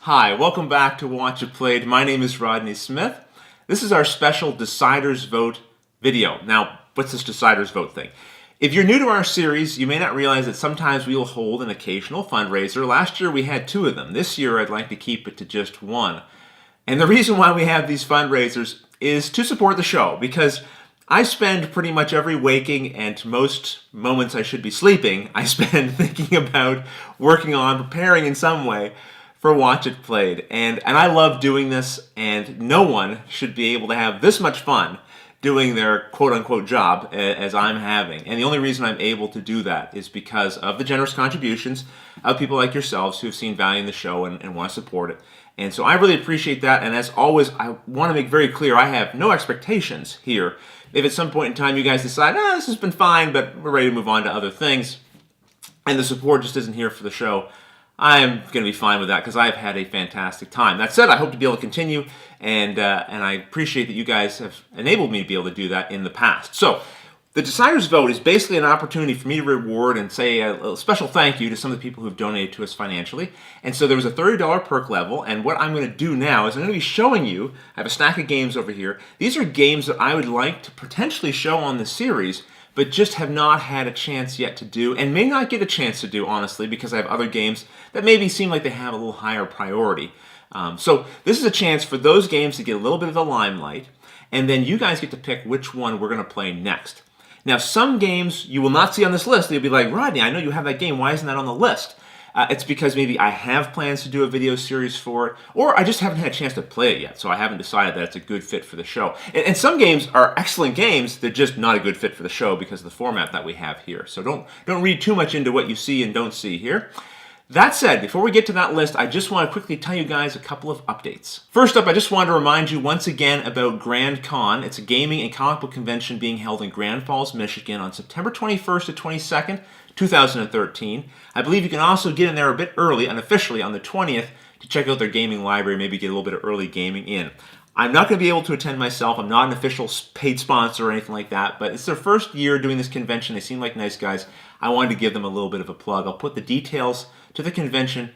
Hi, welcome back to Watch It Played. My name is Rodney Smith. This is our special Deciders Vote video. Now, what's this Deciders Vote thing? If you're new to our series, you may not realize that sometimes we will hold an occasional fundraiser. Last year we had 2 of them. This year I'd like to keep it to just 1. And the reason why we have these fundraisers is to support the show, because I spend pretty much every waking and most moments I should be sleeping, I spend thinking about, working on, preparing in some way for Watch It Played. And I love doing this, and no one should be able to have this much fun doing their quote-unquote job as I'm having. And the only reason I'm able to do that is because of the generous contributions of people like yourselves who have seen value in the show and want to support it. And so I really appreciate that, and as always, I want to make very clear I have no expectations here. If at some point in time you guys decide, this has been fine, but we're ready to move on to other things, and the support just isn't here for the show, I'm going to be fine with that because I've had a fantastic time. That said, I hope to be able to continue, and I appreciate that you guys have enabled me to be able to do that in the past. So, the Deciders Vote is basically an opportunity for me to reward and say a special thank you to some of the people who have donated to us financially. And so there was a $30 perk level, and what I'm going to do now is I'm going to be showing you, I have a stack of games over here. These are games that I would like to potentially show on the series, but just have not had a chance yet to do, and may not get a chance to do, honestly, because I have other games that maybe seem like they have a little higher priority. So this is a chance for those games to get a little bit of the limelight, and then you guys get to pick which one we're going to play next. Now, some games you will not see on this list. You'll be like, Rodney, I know you have that game. Why isn't that on the list? It's because maybe I have plans to do a video series for it, or I just haven't had a chance to play it yet, so I haven't decided that it's a good fit for the show. And some games are excellent games. They're just not a good fit for the show because of the format that we have here. So don't read too much into what you see and don't see here. That said, before we get to that list, I just want to quickly tell you guys a couple of updates. First up, I just wanted to remind you once again about Grand Con. It's a gaming and comic book convention being held in Grand Falls, Michigan on September 21st to 22nd, 2013. I believe you can also get in there a bit early, unofficially, on the 20th to check out their gaming library, maybe get a little bit of early gaming in. I'm not going to be able to attend myself. I'm not an official paid sponsor or anything like that, but it's their first year doing this convention. They seem like nice guys. I wanted to give them a little bit of a plug. I'll put the details to the convention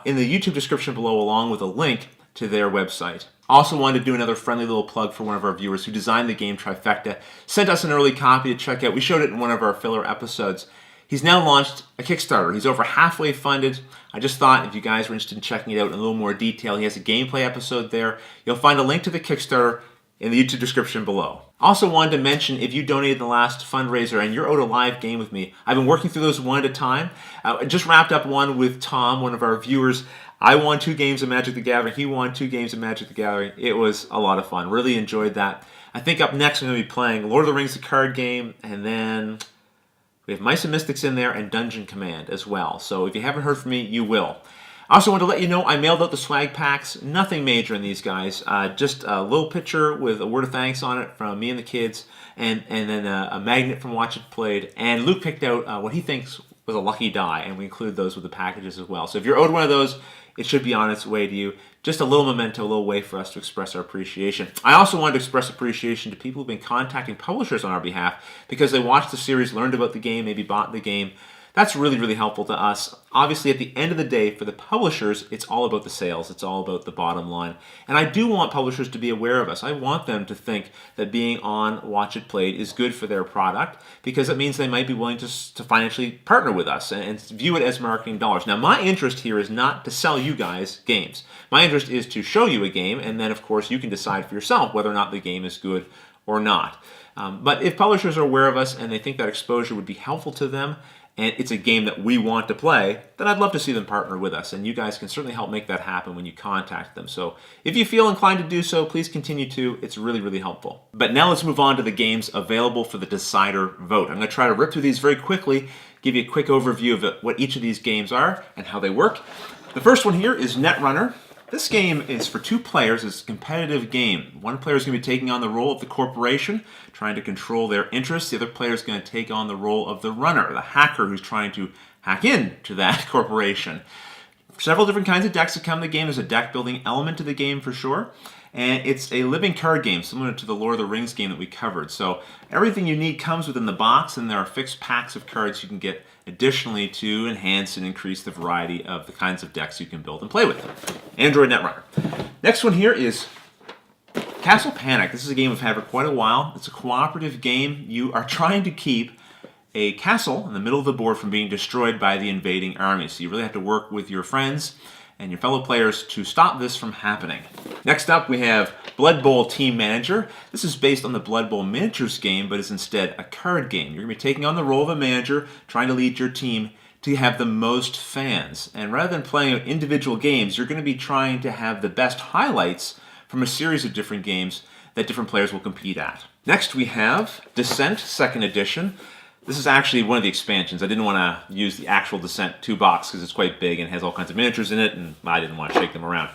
in the YouTube description below, along with a link to their website. Also wanted to do another friendly little plug for one of our viewers who designed the game Trifecta, sent us an early copy to check out. We showed it in one of our filler episodes. He's now launched a Kickstarter. He's over halfway funded. I just thought if you guys were interested in checking it out in a little more detail, he has a gameplay episode there. You'll find a link to the Kickstarter in the YouTube description below. Also wanted to mention, if you donated the last fundraiser and you're owed a live game with me, I've been working through those one at a time. I just wrapped up one with Tom, one of our viewers. I won 2 games of Magic the Gathering. He won 2 games of Magic the Gathering. It was a lot of fun. Really enjoyed that. I think up next I'm going to be playing Lord of the Rings, the card game, and then we have Mice and Mystics in there and Dungeon Command as well. So if you haven't heard from me, you will. I also want to let you know I mailed out the swag packs. Nothing major in these guys. Just a little picture with a word of thanks on it from me and the kids, and then a magnet from Watch It Played. And Luke picked out what he thinks was a lucky die, and we include those with the packages as well. So if you're owed one of those, it should be on its way to you. Just a little memento, a little way for us to express our appreciation. I also wanted to express appreciation to people who've been contacting publishers on our behalf because they watched the series, learned about the game, maybe bought the game. That's really, really helpful to us. Obviously, at the end of the day, for the publishers, it's all about the sales. It's all about the bottom line. And I do want publishers to be aware of us. I want them to think that being on Watch It Played is good for their product, because it means they might be willing to financially partner with us and view it as marketing dollars. Now, my interest here is not to sell you guys games. My interest is to show you a game, and then, of course, you can decide for yourself whether or not the game is good or not. But if publishers are aware of us and they think that exposure would be helpful to them, and it's a game that we want to play, then I'd love to see them partner with us. And you guys can certainly help make that happen when you contact them. So if you feel inclined to do so, please continue to. It's really, really helpful. But now let's move on to the games available for the Decider Vote. I'm going to try to rip through these very quickly, give you a quick overview of what each of these games are and how they work. The first one here is Netrunner. This game is for 2 players. It's a competitive game. One player is going to be taking on the role of the corporation, trying to control their interests. The other player is going to take on the role of the runner, the hacker who's trying to hack into that corporation. Several different kinds of decks that come in the game. There's a deck building element to the game for sure. and it's a living card game similar to the Lord of the Rings game that we covered. So everything you need comes within the box, and there are fixed packs of cards you can get additionally to enhance and increase the variety of the kinds of decks you can build and play with. Android Netrunner. Next one here is Castle Panic. This is a game we've had for quite a while. It's a cooperative game. You are trying to keep a castle in the middle of the board from being destroyed by the invading army. So you really have to work with your friends and your fellow players to stop this from happening. Next up, we have Blood Bowl Team Manager. This is based on the Blood Bowl miniatures game, but is instead a card game. You're going to be taking on the role of a manager, trying to lead your team to have the most fans. And rather than playing individual games, you're going to be trying to have the best highlights from a series of different games that different players will compete at. Next, we have Descent 2nd Edition. This is actually one of the expansions. I didn't want to use the actual Descent 2 box because it's quite big and has all kinds of miniatures in it, and I didn't want to shake them around.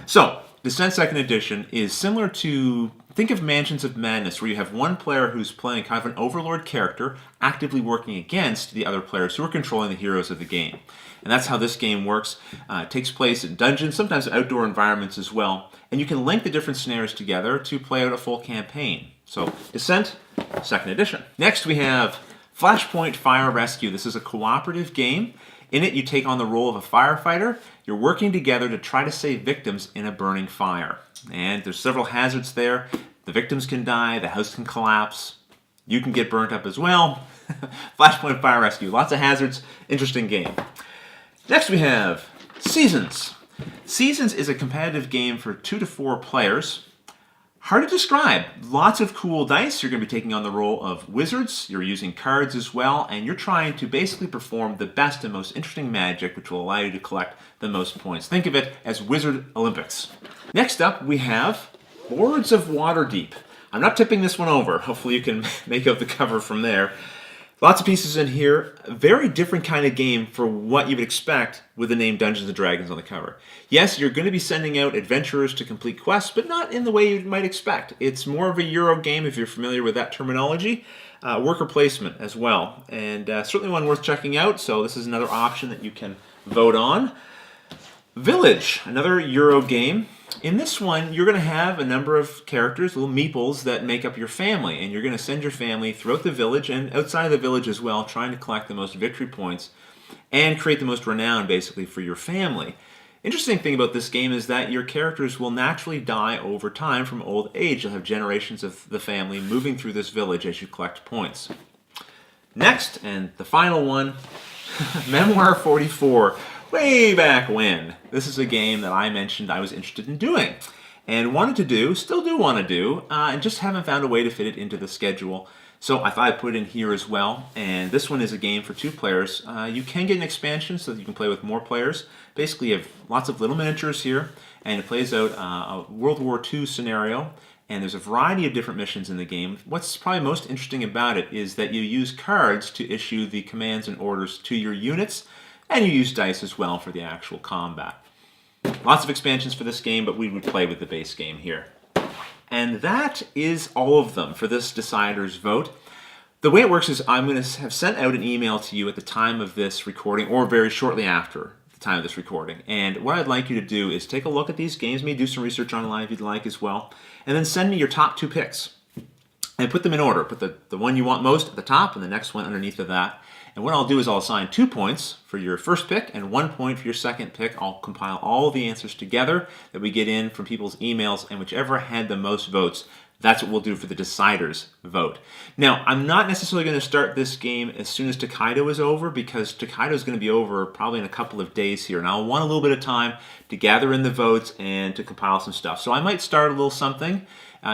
So, Descent 2nd Edition is similar to, think of Mansions of Madness, where you have one player who's playing kind of an overlord character, actively working against the other players who are controlling the heroes of the game. And that's how this game works. It takes place in dungeons, sometimes outdoor environments as well, and you can link the different scenarios together to play out a full campaign. So, Descent 2nd Edition. Next we have Flashpoint Fire Rescue. This is a cooperative game. In it, you take on the role of a firefighter. You're working together to try to save victims in a burning fire. And there's several hazards there. The victims can die, the house can collapse, you can get burnt up as well. Flashpoint Fire Rescue, lots of hazards, interesting game. Next we have Seasons. Seasons is a competitive game for 2 to 4 players. Hard to describe. Lots of cool dice. You're going to be taking on the role of wizards. You're using cards as well, and you're trying to basically perform the best and most interesting magic, which will allow you to collect the most points. Think of it as Wizard Olympics. Next up, we have Lords of Waterdeep. I'm not tipping this one over. Hopefully you can make out the cover from there. Lots of pieces in here. A very different kind of game for what you would expect with the name Dungeons & Dragons on the cover. Yes, you're going to be sending out adventurers to complete quests, but not in the way you might expect. It's more of a Euro game, if you're familiar with that terminology. Worker placement as well. And certainly one worth checking out, so this is another option that you can vote on. Village, another Euro game. In this one, you're going to have a number of characters, little meeples, that make up your family. And you're going to send your family throughout the village and outside of the village as well, trying to collect the most victory points and create the most renown, basically, for your family. Interesting thing about this game is that your characters will naturally die over time from old age. You'll have generations of the family moving through this village as you collect points. Next, and the final one, Memoir 44. Way back when. This is a game that I mentioned I was interested in doing and wanted to do, still do want to do, and just haven't found a way to fit it into the schedule. So I thought I'd put it in here as well. And this one is a game for 2 players. You can get an expansion so that you can play with more players. Basically, you have lots of little miniatures here, and it plays out a World War II scenario. And there's a variety of different missions in the game. What's probably most interesting about it is that you use cards to issue the commands and orders to your units, and you use dice as well for the actual combat. Lots of expansions for this game, but we would play with the base game here. And that is all of them for this Decider's Vote. The way it works is I'm going to have sent out an email to you at the time of this recording, or very shortly after the time of this recording. And what I'd like you to do is take a look at these games, maybe do some research online if you'd like as well, and then send me your top 2 picks. And put them in order. Put the one you want most at the top and the next one underneath of that. And what I'll do is I'll assign 2 points for your first pick and 1 point for your second pick. I'll compile all the answers together that we get in from people's emails, and whichever had the most votes, that's what we'll do for the Decider's Vote. Now, I'm not necessarily going to start this game as soon as Tokaido is over, because Tokaido is going to be over probably in a couple of days here, and I'll want a little bit of time to gather in the votes and to compile some stuff. So I might start a little something.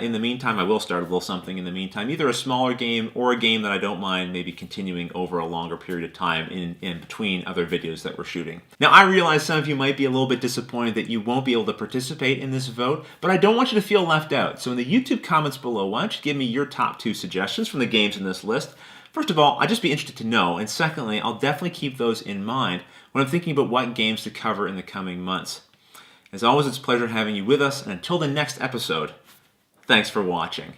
In the meantime, I will start a little something in the meantime, either a smaller game or a game that I don't mind maybe continuing over a longer period of time in between other videos that we're shooting. Now, I realize some of you might be a little bit disappointed that you won't be able to participate in this vote, but I don't want you to feel left out. So in the YouTube comments below, why don't you give me your top 2 suggestions from the games in this list? First of all, I'd just be interested to know, and secondly, I'll definitely keep those in mind when I'm thinking about what games to cover in the coming months. As always, it's a pleasure having you with us, and until the next episode, thanks for watching.